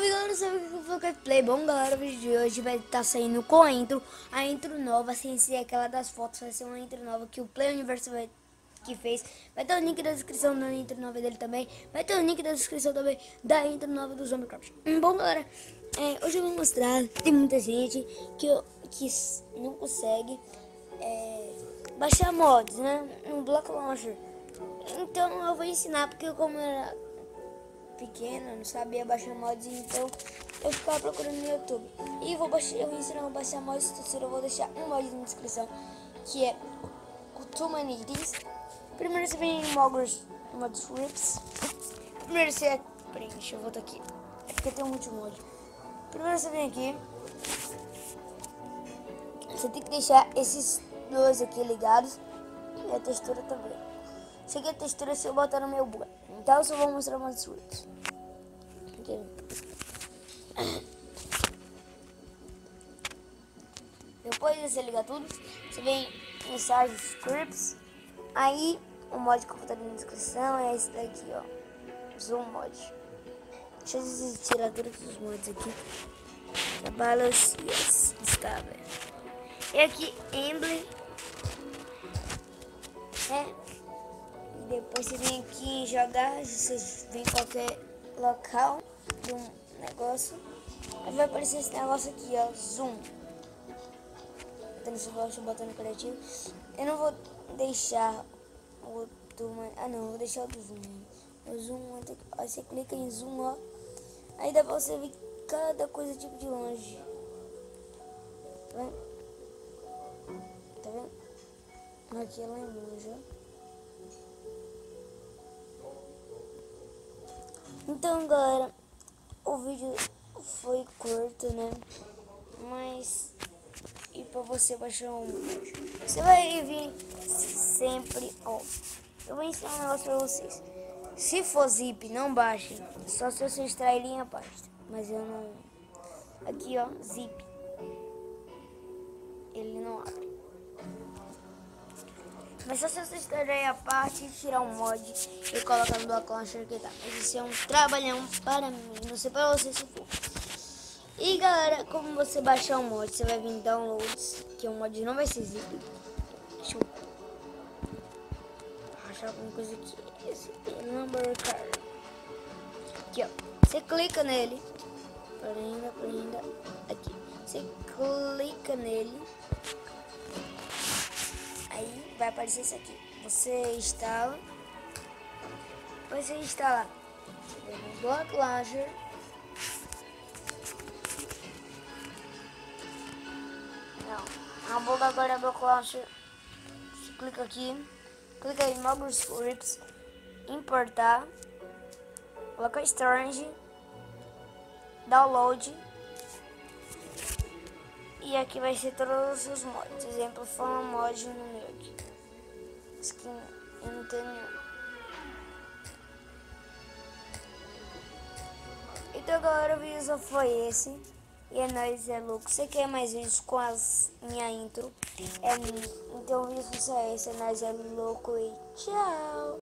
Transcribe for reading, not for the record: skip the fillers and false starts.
Salve galera, salve o que eu vou play. Bom galera, o vídeo de hoje vai estar saindo com a intro nova, sem ser aquela das fotos, vai ser uma intro nova que o Play Universo que fez. Vai ter o link da descrição da intro nova dele também, vai ter o link da descrição também da intro nova do Zombicraft. Bom galera, hoje eu vou mostrar, tem muita gente que não consegue baixar mods, né, no Block Launcher. Então eu vou ensinar, porque como era pequena, não sabia baixar mods, então eu ficava procurando no YouTube. E eu vou ensinar a baixar mods. Terceiro, eu vou deixar um mod na descrição, que é o Too Many Things. Primeiro você vem em Mods Rips. Primeiro você... Peraí, deixa eu voltar aqui. É porque tem um monte de mod. Primeiro você vem aqui. Você tem que deixar esses dois aqui ligados. E a textura também. Isso aqui é a textura se eu botar no meu bug. Então eu só vou mostrar Mods Rips. Okay. Depois de você ligar tudo, você vem em Sarge Scripts. Aí o mod que eu vou estar na descrição é esse daqui, ó. Zoom mod. Deixa eu tirar todos os mods aqui. Trabalhos, yes, estável. E aqui, Emblem. E depois você vem aqui em jogar, você vem em qualquer local de um negócio. Aí vai aparecer esse negócio aqui, ó, Zoom. Deixa eu botar no criativo. Eu não vou deixar o do... não, vou deixar o do Zoom. O Zoom, aí você clica em Zoom, ó. Aí dá pra você ver cada coisa tipo de longe. Tá vendo? Tá vendo? Aqui é lá embaixo, ó. Então galera, o vídeo foi curto, né? Mas e pra você baixar você vai vir sempre, ó. Eu vou ensinar um negócio pra vocês. Se for zip, não baixe. Só se você extrair linha pasta. Mas eu não. Aqui ó, zip. Ele não abre. Mas só se você extrair a parte e tirar um mod e colocar no Block Launcher que tá. Mas isso é um trabalhão para mim, não sei para você se for. E galera, como você baixar um mod, você vai vir em Downloads, que o mod não vai ser zip. Deixa eu achar alguma coisa aqui. Esse number card. Aqui ó, você clica nele. Prenda, aqui. Você clica nele. Aí vai aparecer isso aqui. Você instala. Você instala no Block Launcher. Não, a boca agora é Block Launcher. Você clica aqui. Clica em Mods Rips. Importar. Coloca Storage. Download. E aqui vai ser todos os mods. Exemplo, Form mod no meu aqui. Skin, eu não tenho nenhum. Então galera, o vídeo só foi esse. E é nóis, é louco. Você quer mais vídeos com as minha intro? Então o vídeo só é esse. É nóis, é louco e tchau.